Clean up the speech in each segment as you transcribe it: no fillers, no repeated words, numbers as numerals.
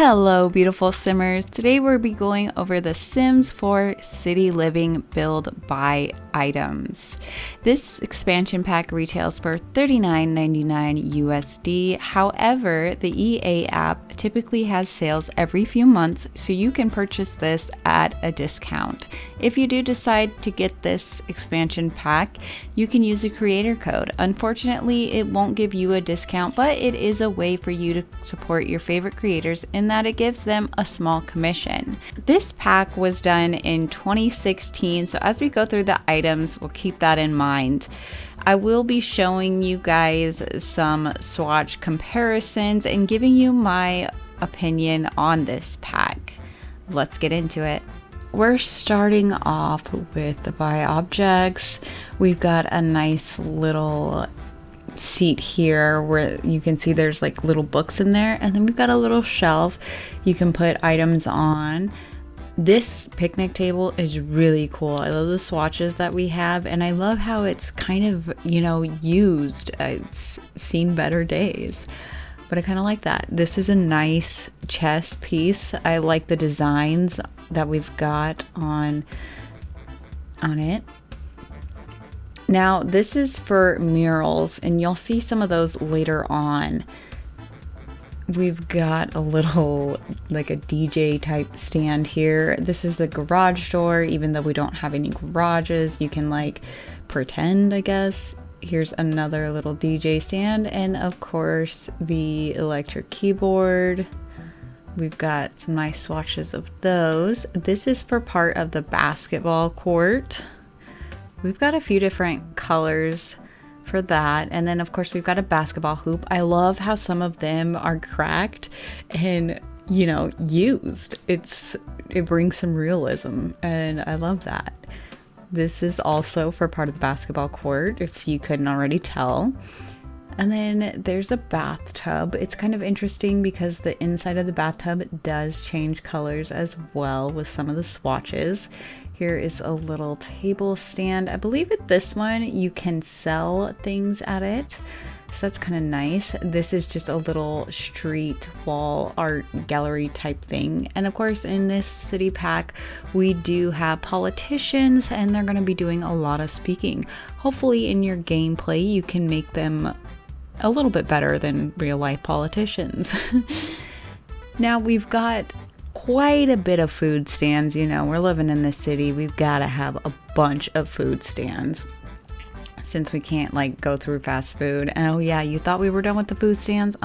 Hello, beautiful simmers. Today we'll be going over the Sims 4 City Living Build Buy items. This expansion pack retails for $39.99 USD. However, the EA app typically has sales every few months, so you can purchase this at a discount. If you do decide to get this expansion pack, you can use a creator code. Unfortunately, it won't give you a discount, but it is a way for you to support your favorite creators in that it gives them a small commission. This pack was done in 2016, so as we go through the items, we'll keep that in mind. I will be showing you guys some swatch comparisons and giving you my opinion on this pack. Let's get into it. We're starting off with the buy objects. We've got a nice little seat here where you can see there's like little books in there, and then we've got a little shelf you can put items on. This picnic table is really cool. I love the swatches that we have, and I love how it's kind of, used. It's seen better days, but I kind of like that. This is a nice chess piece. I like the designs that we've got on it. Now, this is for murals, and you'll see some of those later on. We've got a little, like a DJ type stand here. This is the garage door. Even though we don't have any garages, you can like pretend, I guess. Here's another little DJ stand, and of course, the electric keyboard. We've got some nice swatches of those. This is for part of the basketball court. We've got a few different colors for that. And then of course we've got a basketball hoop. I love how some of them are cracked and, used. It brings some realism, and I love that. This is also for part of the basketball court, if you couldn't already tell. And then there's a bathtub. It's kind of interesting because the inside of the bathtub does change colors as well with some of the swatches. Here is a little table stand. I believe with this one you can sell things at it, so that's kind of nice. This is just a little street wall art gallery type thing. And of course, in this city pack we do have politicians, and they're going to be doing a lot of speaking. Hopefully in your gameplay you can make them a little bit better than real life politicians. Now we've got quite a bit of food stands. We're living in this city. We've got to have a bunch of food stands since we can't go through fast food. And oh yeah, you thought we were done with the food stands?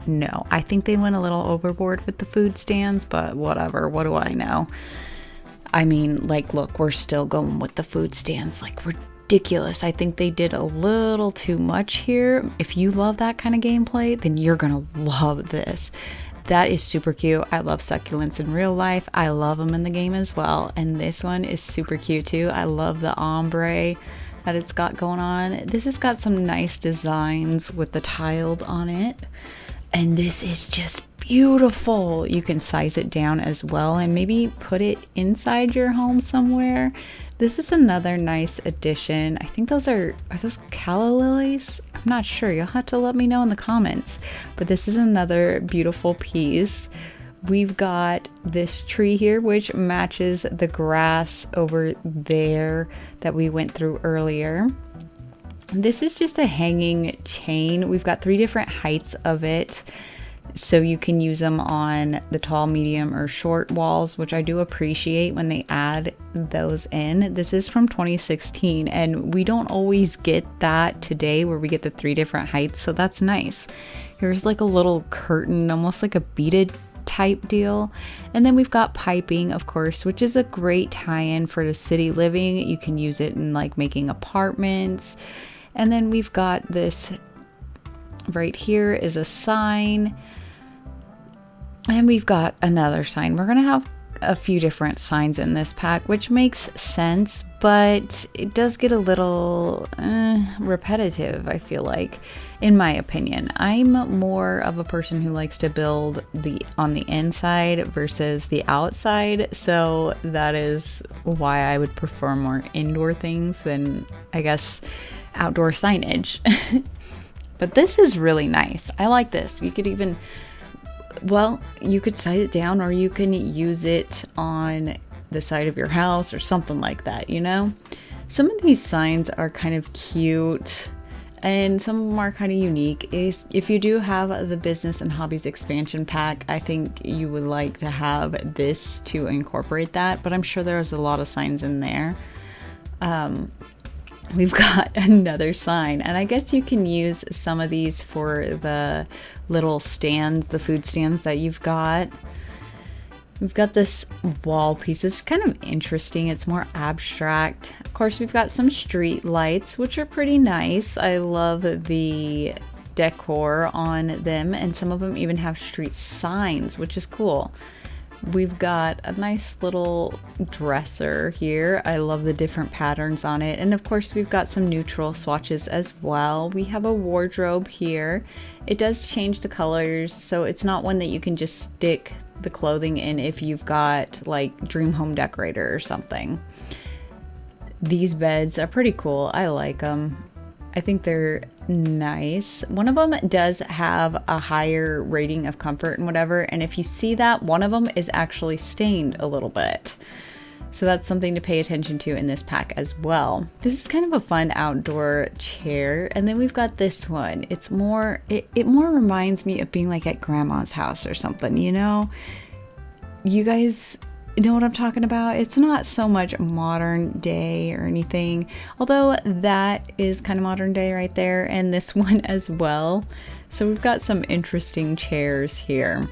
No. I think they went a little overboard with the food stands, but whatever. What do I know? I mean, look, we're still going with the food stands. Ridiculous. I think they did a little too much here. If you love that kind of gameplay, then you're gonna love this. That is super cute. I love succulents in real life. I love them in the game as well. And this one is super cute too. I love the ombre that it's got going on. This has got some nice designs with the tiled on it. And this is just beautiful. You can size it down as well and maybe put it inside your home somewhere. This is another nice addition. I think those are those calla lilies? I'm not sure. You'll have to let me know in the comments. But this is another beautiful piece. We've got this tree here, which matches the grass over there that we went through earlier. This is just a hanging chain. We've got 3 different heights of it, so you can use them on the tall, medium, or short walls, which I do appreciate when they add those in. This is from 2016, and we don't always get that today where we get the 3 different heights, so that's nice. Here's a little curtain, almost like a beaded type deal. And then we've got piping, of course, which is a great tie-in for the city living. You can use it in making apartments. And then we've got this right here is a sign. And we've got another sign. We're going to have a few different signs in this pack, which makes sense, but it does get a little repetitive, I feel like, in my opinion. I'm more of a person who likes to build on the inside versus the outside, so that is why I would prefer more indoor things than, I guess, outdoor signage. But this is really nice. I like this. You could even well, you could size it down, or you can use it on the side of your house or something like that, you know? Some of these signs are kind of cute, and some of them are kind of unique. If you do have the business and hobbies expansion pack, I think you would like to have this to incorporate that, but I'm sure there's a lot of signs in there. We've got another sign, and I guess you can use some of these for the little stands, the food stands that you've got. We've got this wall piece. It's kind of interesting. It's more abstract. Of course, we've got some street lights, which are pretty nice. I love the decor on them, and some of them even have street signs, which is cool. We've got a nice little dresser here. I love the different patterns on it. And of course, we've got some neutral swatches as well. We have a wardrobe here. It does change the colors, so it's not one that you can just stick the clothing in if you've got like Dream Home Decorator or something. These beds are pretty cool. I like them. I think they're nice. One of them does have a higher rating of comfort and whatever, and if you see that, one of them is actually stained a little bit. So that's something to pay attention to in this pack as well. This is kind of a fun outdoor chair. And then we've got this one. It's more, it more reminds me of being like at grandma's house or something, you know? You guys know what I'm talking about? It's not so much modern day or anything, although that is kind of modern day right there, and this one as well. So we've got some interesting chairs here.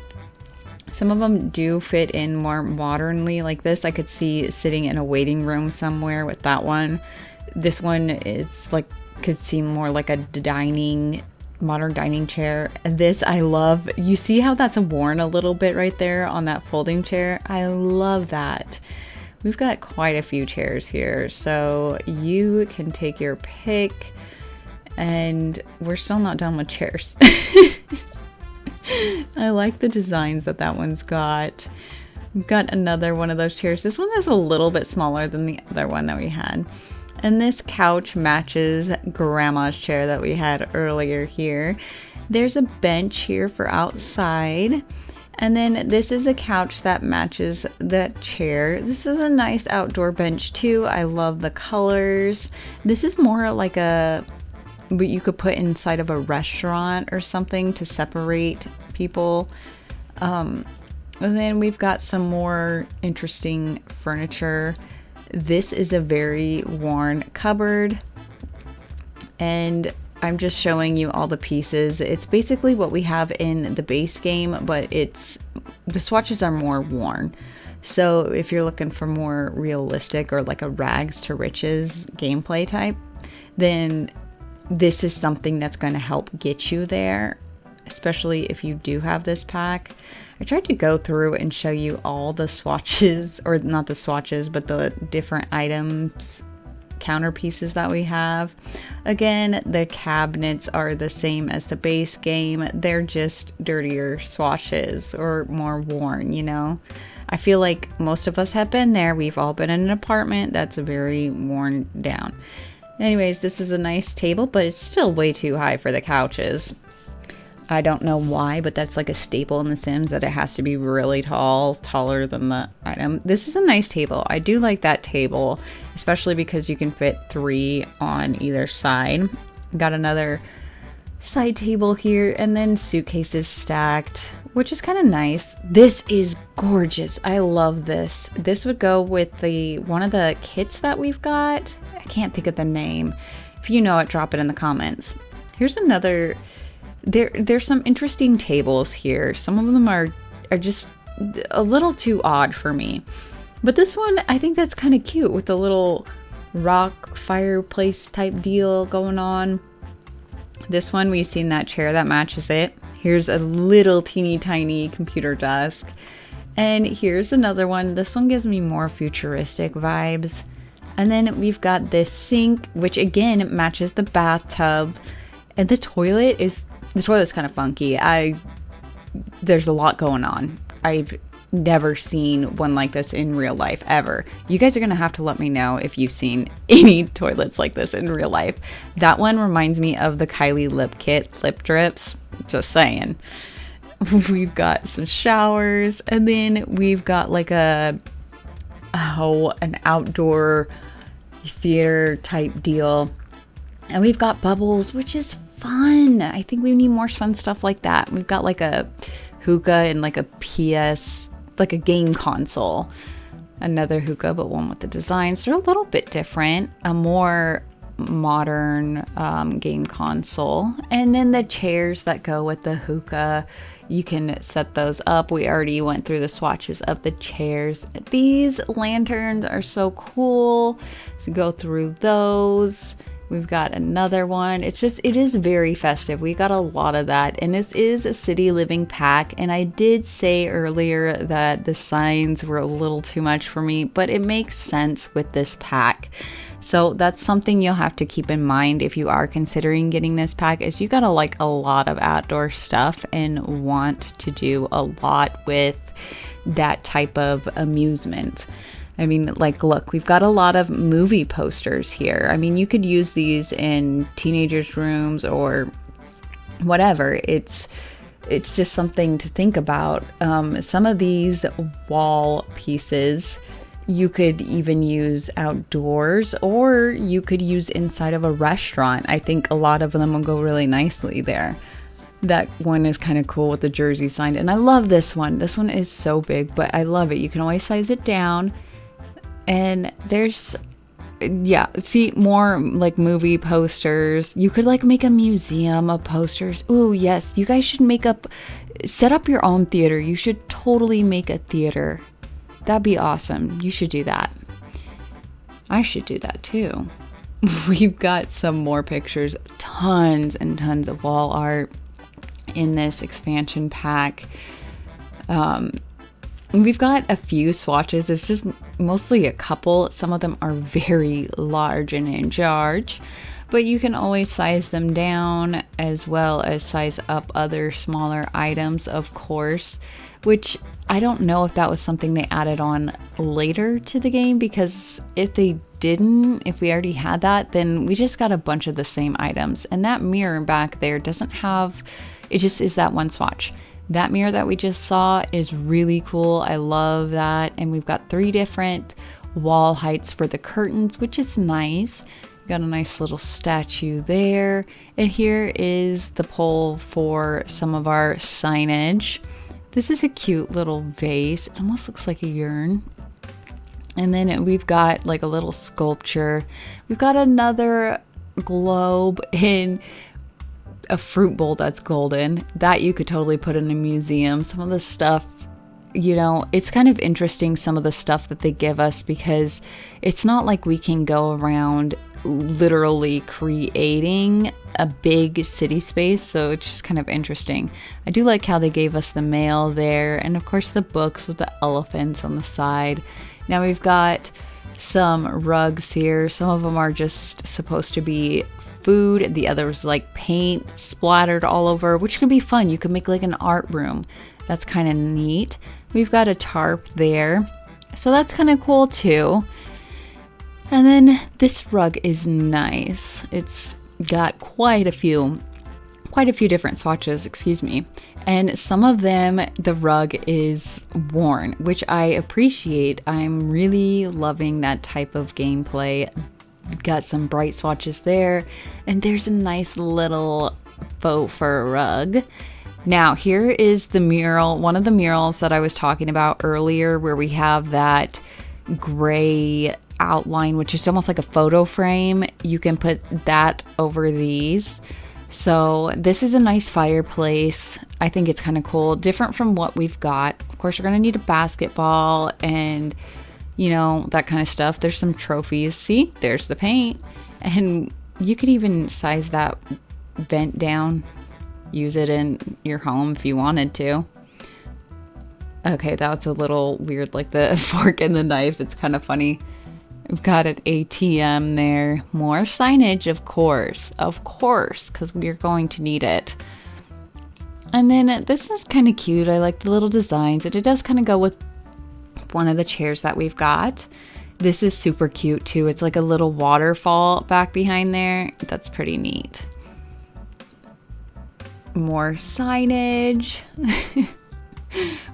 Some of them do fit in more modernly, like this I could see sitting in a waiting room somewhere with that one. This one is like, could seem more like a modern dining chair. This I love. You see how that's worn a little bit right there on that folding chair? I love that. We've got quite a few chairs here, so you can take your pick, and we're still not done with chairs. I like the designs that one's got. We've got another one of those chairs. This one is a little bit smaller than the other one that we had. And this couch matches grandma's chair that we had earlier here. There's a bench here for outside. And then this is a couch that matches that chair. This is a nice outdoor bench too. I love the colors. This is more like what you could put inside of a restaurant or something to separate people. And then we've got some more interesting furniture. This is a very worn cupboard, and I'm just showing you all the pieces. It's basically what we have in the base game, but the swatches are more worn. So if you're looking for more realistic or like a rags to riches gameplay type, then this is something that's going to help get you there, especially if you do have this pack. I tried to go through and show you all the swatches, or not the swatches, but the different items, counter pieces that we have. Again, the cabinets are the same as the base game. They're just dirtier swatches or more worn, you know? I feel like most of us have been there. We've all been in an apartment that's very worn down. Anyways, this is a nice table, but it's still way too high for the couches. I don't know why, but that's like a staple in The Sims, that it has to be really tall, taller than the item. This is a nice table. I do like that table, especially because you can fit 3 on either side. Got another side table here, and then suitcases stacked, which is kind of nice. This is gorgeous. I love this. This would go with one of the kits that we've got. I can't think of the name. If you know it, drop it in the comments. Here's another. There's some interesting tables here. Some of them are just a little too odd for me. But this one, I think that's kind of cute with the little rock fireplace type deal going on. This one, we've seen that chair that matches it. Here's a little teeny tiny computer desk. And here's another one. This one gives me more futuristic vibes. And then we've got this sink, which again matches the bathtub. And the toilet's kind of funky. There's a lot going on. I've never seen one like this in real life ever. You guys are gonna have to let me know if you've seen any toilets like this in real life. That one reminds me of the Kylie lip kit lip drips. Just saying. We've got some showers, and then we've got like an outdoor theater type deal. And we've got bubbles, which is fun. I think we need more fun stuff like that. We've got like a hookah and like a PS, like a game console. Another hookah, but one with the designs. They're a little bit different. A more modern game console. And then the chairs that go with the hookah, you can set those up. We already went through the swatches of the chairs. These lanterns are so cool. So go through those. We've got another one. It is very festive. We got a lot of that. And this is a City Living pack. And I did say earlier that the signs were a little too much for me, but it makes sense with this pack. So that's something you'll have to keep in mind if you are considering getting this pack, is you gotta like a lot of outdoor stuff and want to do a lot with that type of amusement. I mean, like, look, we've got a lot of movie posters here. I mean, you could use these in teenagers' rooms or whatever. It's just something to think about. Some of these wall pieces you could even use outdoors, or you could use inside of a restaurant. I think a lot of them will go really nicely there. That one is kind of cool with the Jersey sign. And I love this one. This one is so big, but I love it. You can always size it down. And there's, yeah, see, more like movie posters. You could like make a museum of posters. Ooh, yes, you guys should set up your own theater. You should totally make a theater. That'd be awesome. You should do that. I should do that too. We've got some more pictures, tons and tons of wall art in this expansion pack. We've got a few swatches. It's just mostly a couple. Some of them are very large and in charge, but you can always size them down as well as size up other smaller items, of course, which I don't know if that was something they added on later to the game, because if they didn't, if we already had that, then we just got a bunch of the same items. And that mirror back there doesn't have, it just is that one swatch. That mirror that we just saw is really cool. I love that. And we've got 3 different wall heights for the curtains, which is nice. We've got a nice little statue there. And here is the pole for some of our signage. This is a cute little vase. It almost looks like a urn. And then we've got like a little sculpture. We've got another globe in a fruit bowl that's golden that you could totally put in a museum. Some of the stuff, you know, it's kind of interesting, some of the stuff that they give us, because it's not like we can go around literally creating a big city space. So it's just kind of interesting. I do like how they gave us the mail there, and of course the books with the elephants on the side. Now we've got some rugs here. Some of them are just supposed to be food, the others like paint splattered all over, which can be fun. You can make like an art room. That's kind of neat. We've got a tarp there, so that's kind of cool too. And then this rug is nice. It's got quite a few different swatches, excuse me. And some of them, the rug is worn, which I appreciate. I'm really loving that type of gameplay. Got some bright swatches there, and there's a nice little faux fur rug. Now here is the mural, one of the murals that I was talking about earlier, where we have that gray outline, which is almost like a photo frame. You can put that over these. So this is a nice fireplace. I think it's kind of cool, different from what we've got. Of course, you're gonna need a basketball and, you know, that kind of stuff. There's some trophies. See, there's the paint. And you could even size that vent down, use it in your home if you wanted to. Okay, that was a little weird, like the fork and the knife. It's kind of funny. We've got an ATM there. More signage, of course, because we're going to need it. And then this is kind of cute. I like the little designs, and it does kind of go with one of the chairs that we've got. This is super cute too. It's like a little waterfall back behind there. That's pretty neat. More signage.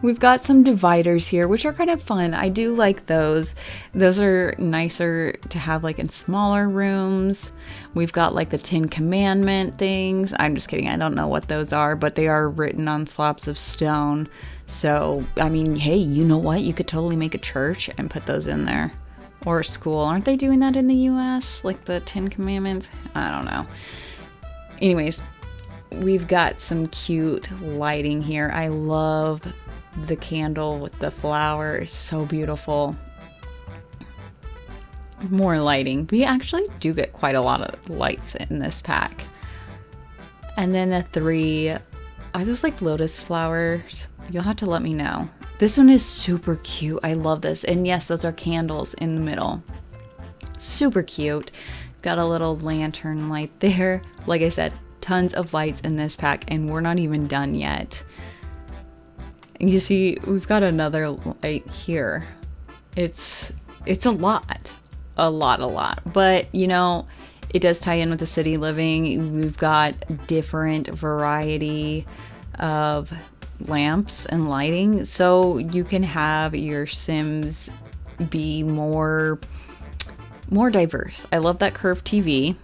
We've got some dividers here, which are kind of fun. I do like those. Those are nicer to have like in smaller rooms. We've got like the 10 Commandment things. I'm just kidding. I don't know what those are, but they are written on slabs of stone. So, I mean, hey, you know what? You could totally make a church and put those in there. Or a school. Aren't they doing that in the US? Like the 10 Commandments? I don't know. Anyways, we've got some cute lighting here. I love the candle with the flower. It's so beautiful. More lighting. We actually do get quite a lot of lights in this pack. And then the 3, are those like lotus flowers? You'll have to let me know. This one is super cute. I love this. And yes, those are candles in the middle. Super cute. Got a little lantern light there. Like I said, tons of lights in this pack, and we're not even done yet. You see, we've got another light here. It's a lot. But, you know, it does tie in with the city living. We've got different variety of lamps and lighting, so you can have your Sims be more diverse. I love that curved TV.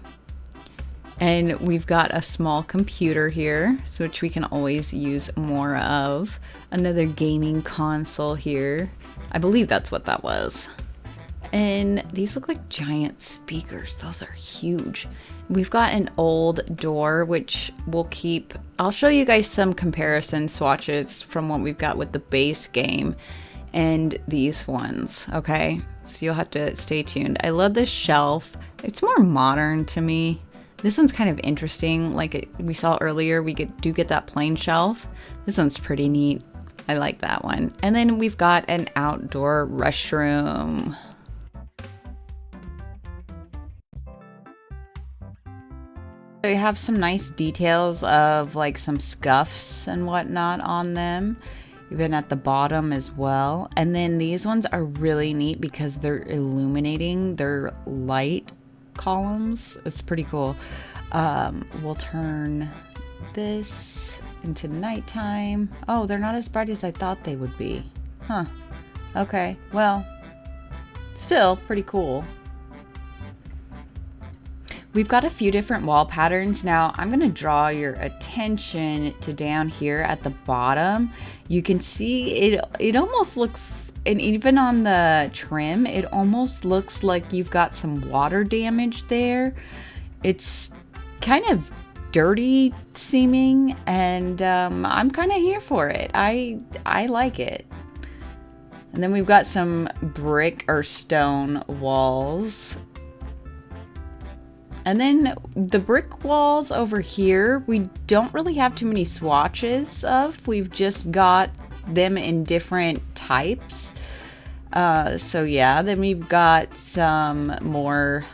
And we've got a small computer here, so which we can always use more of. Another gaming console here. I believe that's what that was. And these look like giant speakers. Those are huge. We've got an old door, which we'll keep. I'll show you guys some comparison swatches from what we've got with the base game and these ones, okay? So you'll have to stay tuned. I love this shelf. It's more modern to me. This one's kind of interesting. Like we saw earlier, we do get that plain shelf. This one's pretty neat. I like that one. And then we've got an outdoor restroom. They have some nice details of like some scuffs and whatnot on them, even at the bottom as well. And then these ones are really neat because they're illuminating. They're light columns. It's pretty cool. We'll turn this into nighttime. Oh, they're not as bright as I thought they would be. Huh. Okay. Well, still pretty cool. We've got a few different wall patterns. Now I'm going to draw your attention to down here at the bottom. You can see it almost looks, and even on the trim, it almost looks like you've got some water damage there. It's kind of dirty seeming, and I'm kind of here for it. I like it. And then we've got some brick or stone walls. And then the brick walls over here, we don't really have too many swatches of. We've just got them in different types. So yeah, then we've got some more,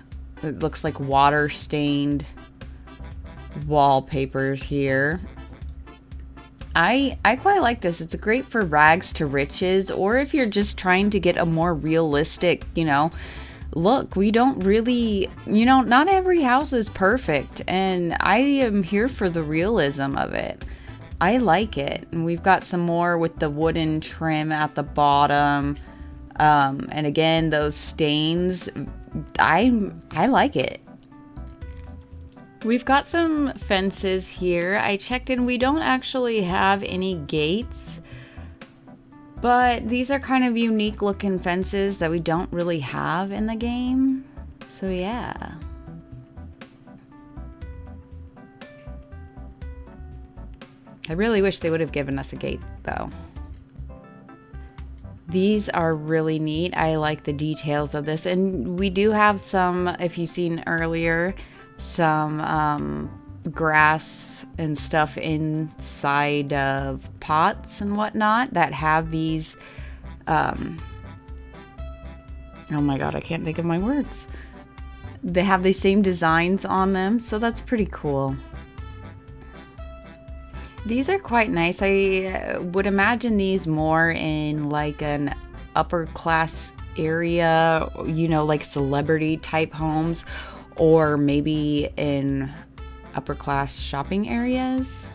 it looks like water stained wallpapers here. I quite like this. It's great for rags to riches, or if you're just trying to get a more realistic, you know, look. We don't really, you know, not every house is perfect, and I am here for the realism of it. I like it. And we've got some more with the wooden trim at the bottom. And again, those stains, I like it. We've got some fences here. I checked in, we don't actually have any gates, but these are kind of unique looking fences that we don't really have in the game. So yeah. I really wish they would have given us a gate though. These are really neat. I like the details of this. And we do have some, if you've seen earlier, some grass and stuff inside of pots and whatnot that have these oh my god, I can't think of my words. They have the same designs on them, so that's pretty cool. These are quite nice. I would imagine these more in like an upper class area, you know, like celebrity type homes, or maybe in upper class shopping areas.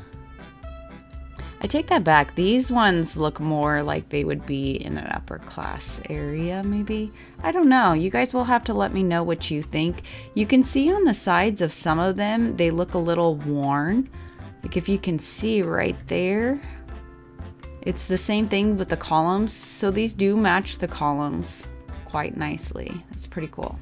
I take that back. These ones look more like they would be in an upper class area, maybe. I don't know. You guys will have to let me know what you think. You can see on the sides of some of them, they look a little worn. Like if you can see right there, it's the same thing with the columns. So these do match the columns quite nicely. That's pretty cool.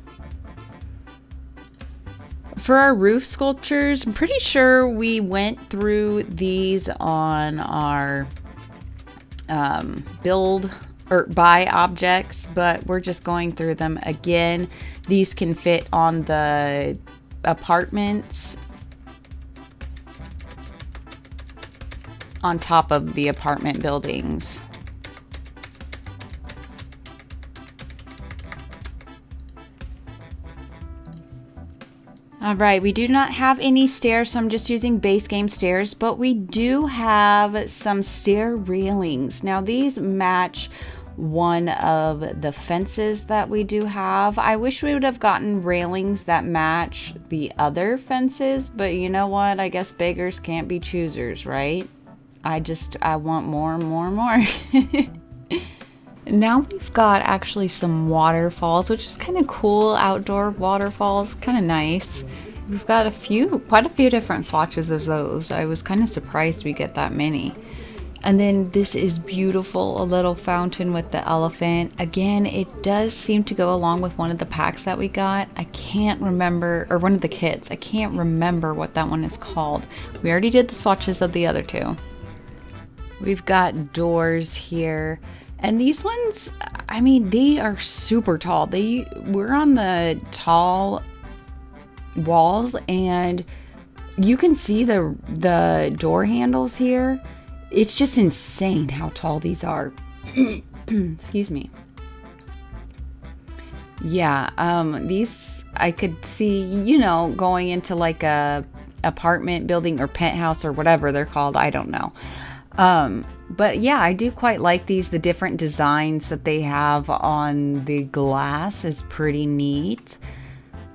For our roof sculptures, I'm pretty sure we went through these on our build or buy objects, but we're just going through them again. These can fit on the apartments on top of the apartment buildings. All right, we do not have any stairs, so I'm just using base game stairs, but we do have some stair railings. Now these match one of the fences that we do have. I wish we would have gotten railings that match the other fences, but you know what? I guess beggars can't be choosers, right? I want more and more and more. Now we've got actually some waterfalls, which is kind of cool. Outdoor waterfalls, kind of nice. We've got quite a few different swatches of those. I was kind of surprised we get that many. And then this is beautiful, a little fountain with the elephant. Again, it does seem to go along with one of the packs that we got. I can't remember, or one of the kits. I can't remember what that one is called. We already did the swatches of the other two. We've got doors here. And these ones, I mean, they are super tall. We're on the tall walls, and you can see the door handles here. It's just insane how tall these are. Excuse me. Yeah, these I could see, you know, going into like a apartment building or penthouse or whatever they're called. I don't know. But yeah, I do quite like these. The different designs that they have on the glass is pretty neat.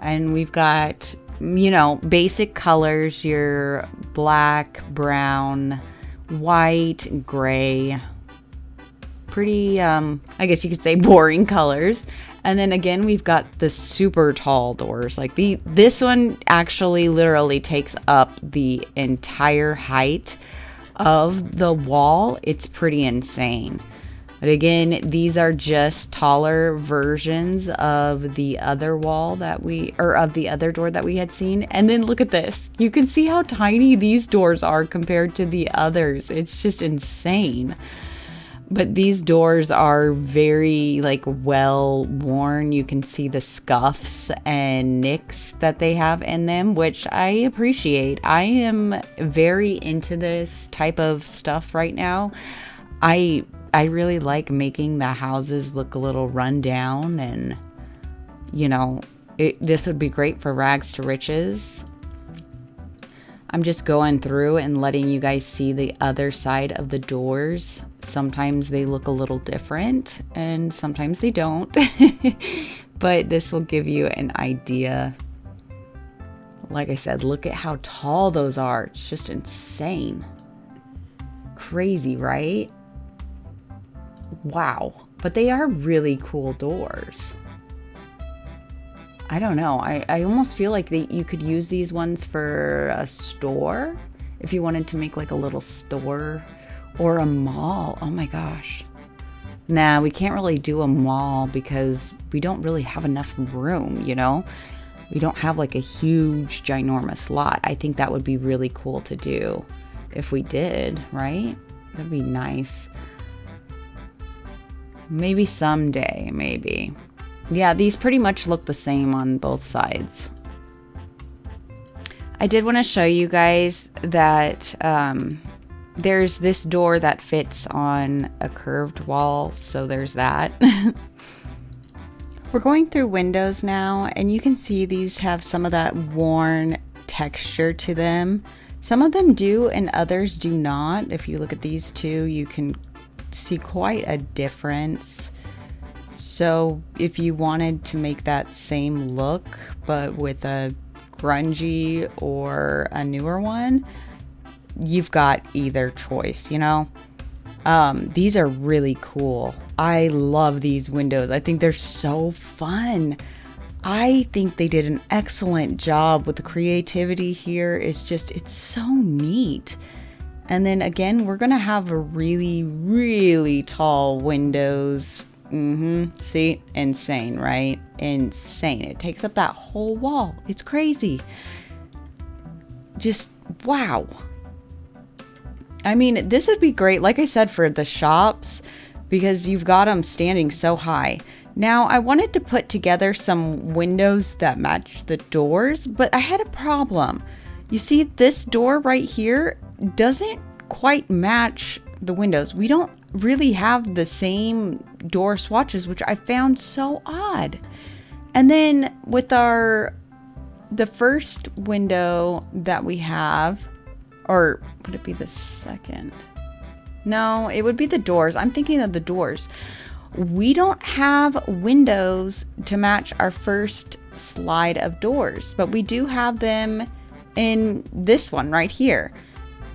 And we've got, you know, basic colors, your black, brown, white, gray. Pretty, I guess you could say boring colors. And then again, we've got the super tall doors. Like this one actually literally takes up the entire height of the wall. It's pretty insane. But again, these are just taller versions of the other wall of the other door that we had seen. And then look at this. You can see how tiny these doors are compared to the others. It's just insane. But these doors are very like well worn. You can see the scuffs and nicks that they have in them, which I appreciate. I am very into this type of stuff right now. I really like making the houses look a little run down, and you know, this would be great for rags to riches. I'm just going through and letting you guys see the other side of the doors. Sometimes they look a little different and sometimes they don't. But this will give you an idea. Like I said, look at how tall those are. It's just insane. Crazy, right? Wow. But they are really cool doors. I don't know. I almost feel like you could use these ones for a store if you wanted to make like a little store or a mall. Oh my gosh. Nah, we can't really do a mall because we don't really have enough room, you know? We don't have like a huge, ginormous lot. I think that would be really cool to do if we did, right? That'd be nice. Maybe someday, maybe. Yeah, these pretty much look the same on both sides. I did want to show you guys that there's this door that fits on a curved wall, so there's that. We're going through windows now, and you can see these have some of that worn texture to them. Some of them do, and others do not. If you look at these two, you can see quite a difference. So if you wanted to make that same look, but with a grungy or a newer one, you've got either choice, you know. These are really cool. I love these windows. I think they're so fun. I think they did an excellent job with the creativity here. It's so neat. And then again, we're gonna have a really, really tall windows. See, insane, right? Insane. It takes up that whole wall. It's crazy. Just wow. I mean, this would be great, like I said, for the shops, because you've got them standing so high. Now, I wanted to put together some windows that match the doors, but I had a problem. You see, this door right here doesn't quite match the windows. We don't really have the same door swatches, which I found so odd. And then with the first window that we have, or would it be the second? No, it would be the doors. I'm thinking of the doors. We don't have windows to match our first slide of doors, but we do have them in this one right here.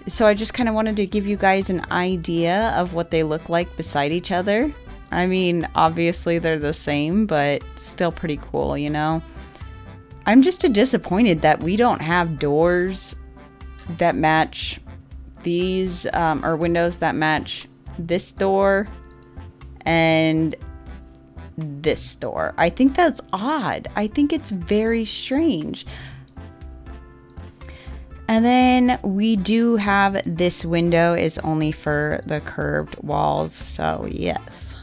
So I just kind of wanted to give you guys an idea of what they look like beside each other. I mean, obviously they're the same, but still pretty cool, you know? I'm just disappointed that we don't have doors that match these, or windows that match this door and this door. I think that's odd. I think it's very strange. And then we do have this window is only for the curved walls. So yes.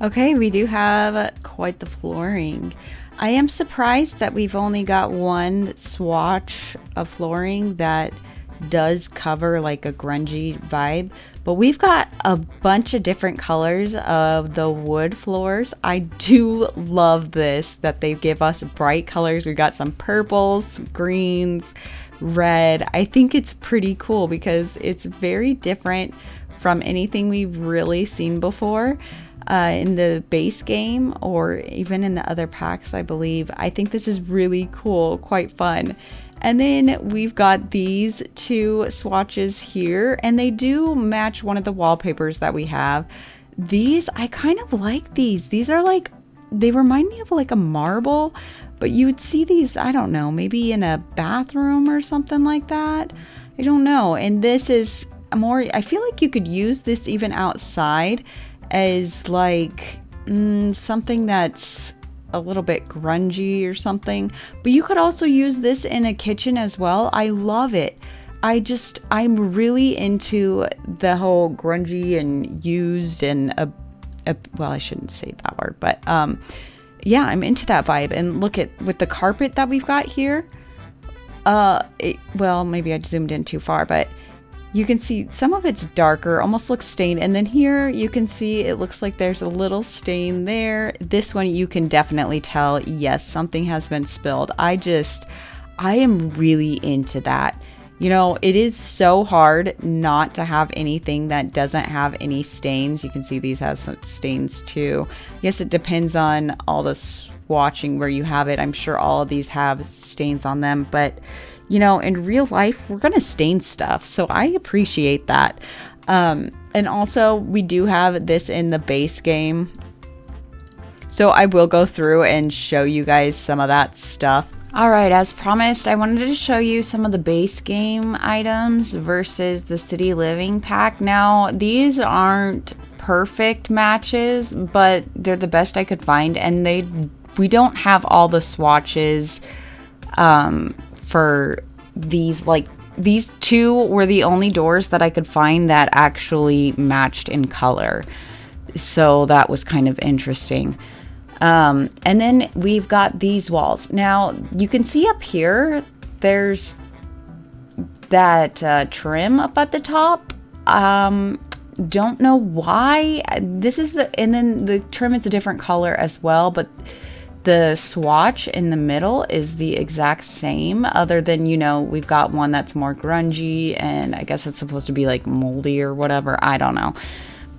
Okay, we do have quite the flooring. I am surprised that we've only got one swatch of flooring that does cover like a grungy vibe, but we've got a bunch of different colors of the wood floors. I do love this, that they give us bright colors. We got some purples, greens, red. I think it's pretty cool because it's very different from anything we've really seen before in the base game or even in the other packs, I believe. I think this is really cool, quite fun. And then we've got these two swatches here, and they do match one of the wallpapers that we have. These, I kind of like these. These are like, they remind me of like a marble, but you would see these, I don't know, maybe in a bathroom or something like that. I don't know. And this is more, I feel like you could use this even outside as like something that's a little bit grungy or something, but you could also use this in a kitchen as well. I love it. I'm really into the whole grungy and used and well, I shouldn't say that word, but yeah, I'm into that vibe. And look at with the carpet that we've got here. Well, maybe I zoomed in too far, but you can see some of it's darker, almost looks stained. And then here you can see it looks like there's a little stain there. This one you can definitely tell, yes, something has been spilled. I am really into that. You know, it is so hard not to have anything that doesn't have any stains. You can see these have some stains too. Yes, it depends on all the swatching where you have it. I'm sure all of these have stains on them, but you know, in real life, we're going to stain stuff. So I appreciate that. And also we do have this in the base game. So I will go through and show you guys some of that stuff. All right, as promised, I wanted to show you some of the base game items versus the City Living pack. Now, these aren't perfect matches, but they're the best I could find. And we don't have all the swatches for these. Like, these two were the only doors that I could find that actually matched in color. So that was kind of interesting. And then we've got these walls. Now, you can see up here, there's that trim up at the top. Don't know why. And then the trim is a different color as well, but the swatch in the middle is the exact same, other than, you know, we've got one that's more grungy, and I guess it's supposed to be like moldy or whatever. I don't know.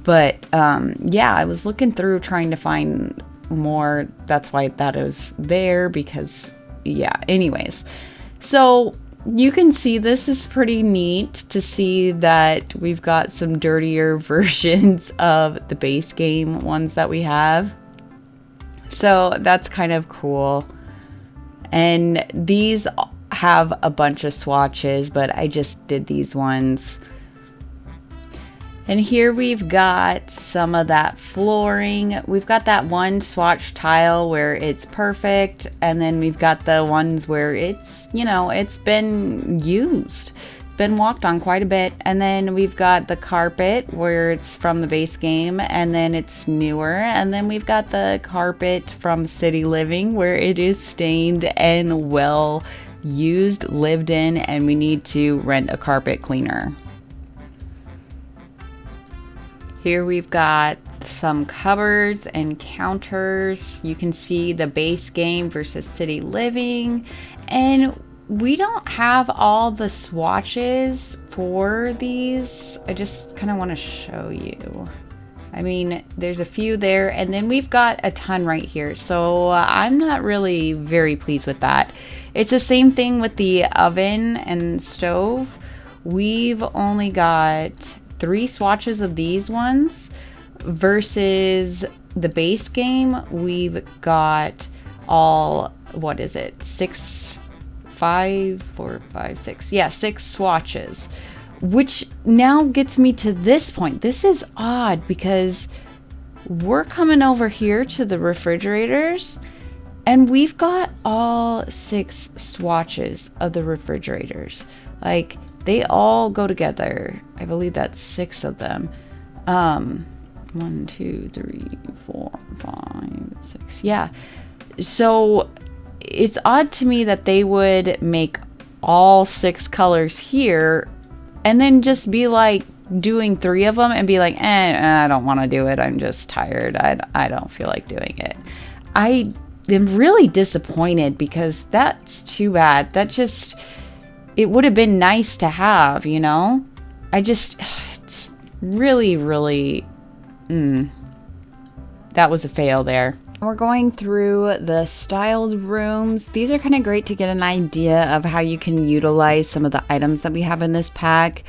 But yeah, I was looking through trying to find more. That's why that is there, because yeah, anyways. So you can see this is pretty neat to see that we've got some dirtier versions of the base game ones that we have. So that's kind of cool. And these have a bunch of swatches, but I just did these ones. And here we've got some of that flooring. We've got that one swatch tile where it's perfect. And then we've got the ones where it's, you know, it's been used. It's been walked on quite a bit. And then we've got the carpet where it's from the base game and then it's newer. And then we've got the carpet from City Living where it is stained and well used, lived in, and we need to rent a carpet cleaner. Here we've got some cupboards and counters. You can see the base game versus City Living. And we don't have all the swatches for these. I just kind of want to show you. I mean, there's a few there, and then we've got a ton right here. So I'm not really very pleased with that. It's the same thing with the oven and stove. We've only got 3 swatches of these ones versus the base game. We've got all, what is it? 6 swatches, which now gets me to this point. This is odd because we're coming over here to the refrigerators and we've got all 6 swatches of the refrigerators. Like, they all go together. I believe that's 6 of them. 1, 2, 3, 4, 5, 6. Yeah. So it's odd to me that they would make all 6 colors here and then just be like doing 3 of them and be like, I don't want to do it. I'm just tired. I don't feel like doing it. I am really disappointed because that's too bad. That just... it would have been nice to have, you know? It's really, really, that was a fail there. We're going through the styled rooms. These are kind of great to get an idea of how you can utilize some of the items that we have in this pack.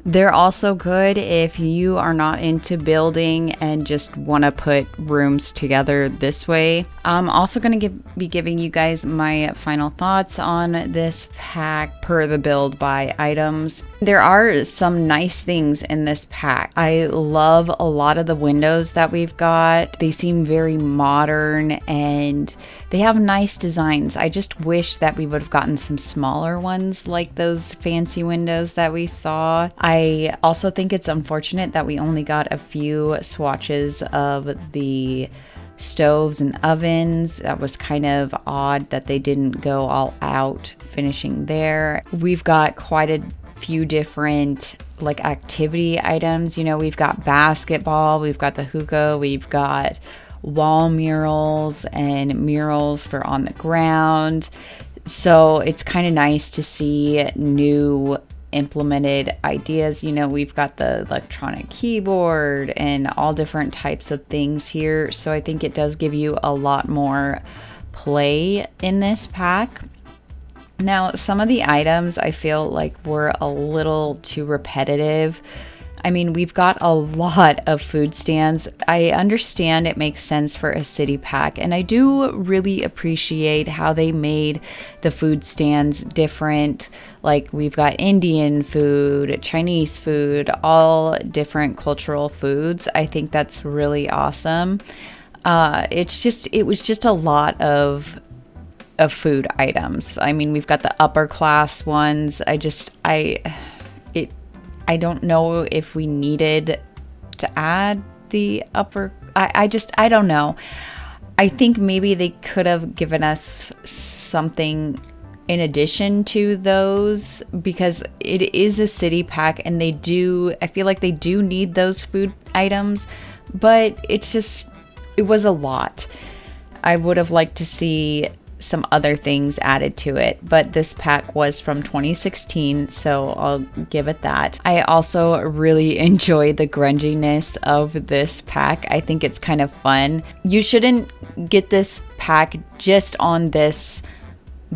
They're also good if you are not into building and just want to put rooms together this way. I'm also going to be giving you guys my final thoughts on this pack per the build by items. There are some nice things in this pack. I love a lot of the windows that we've got. They seem very modern and they have nice designs. I just wish that we would have gotten some smaller ones like those fancy windows that we saw. I also think it's unfortunate that we only got a few swatches of the stoves and ovens. That was kind of odd that they didn't go all out finishing there. We've got quite a few different like activity items. You know, we've got basketball, we've got the hookah, we've got wall murals and murals for on the ground. So it's kind of nice to see new implemented ideas. You know, we've got the electronic keyboard and all different types of things here. So I think it does give you a lot more play in this pack. Now, some of the items I feel like were a little too repetitive. I mean, we've got a lot of food stands. I understand it makes sense for a city pack, and I do really appreciate how they made the food stands different. Like, we've got Indian food, Chinese food, all different cultural foods. I think that's really awesome. It was just a lot of food items. I mean, we've got the upper class ones. I don't know if we needed to add the upper. I don't know. I think maybe they could have given us something in addition to those, because it is a city pack and I feel like they do need those food items, but it was a lot. I would have liked to see some other things added to it, but this pack was from 2016, so I'll give it that. I also really enjoy the grunginess of this pack. I think it's kind of fun. You shouldn't get this pack just on this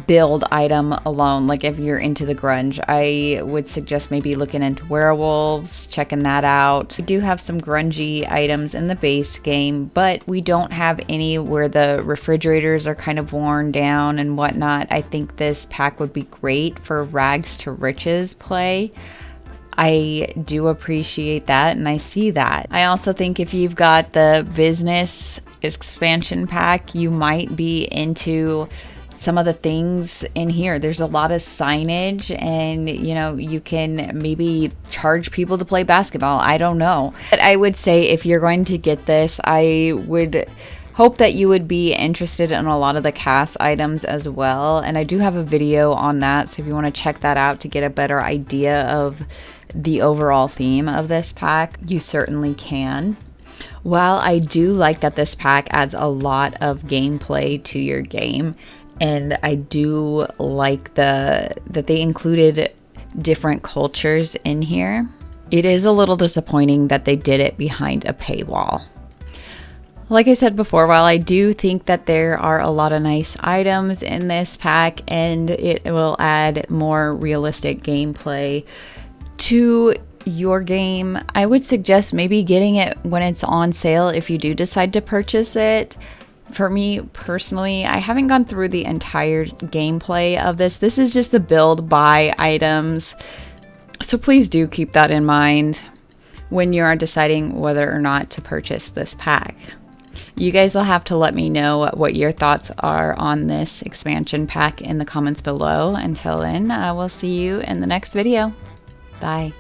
build item alone. Like if you're into the grunge, I would suggest maybe looking into werewolves, checking that out. We do have some grungy items in the base game, but we don't have any where the refrigerators are kind of worn down and whatnot. I think this pack would be great for rags to riches play. I do appreciate that, and I see that. I also think if you've got the business expansion pack, you might be into some of the things in here. There's a lot of signage, and you know, you can maybe charge people to play basketball. I don't know. But I would say if you're going to get this, I would hope that you would be interested in a lot of the cast items as well. And I do have a video on that, so if you want to check that out to get a better idea of the overall theme of this pack, you certainly can. While I do like that this pack adds a lot of gameplay to your game, and I do like that they included different cultures in here, it is a little disappointing that they did it behind a paywall. Like I said before, while I do think that there are a lot of nice items in this pack and it will add more realistic gameplay to your game, I would suggest maybe getting it when it's on sale if you do decide to purchase it. For me personally, I haven't gone through the entire gameplay of this. This is just the build buy items. So please do keep that in mind when you're deciding whether or not to purchase this pack. You guys will have to let me know what your thoughts are on this expansion pack in the comments below. Until then, I will see you in the next video. Bye.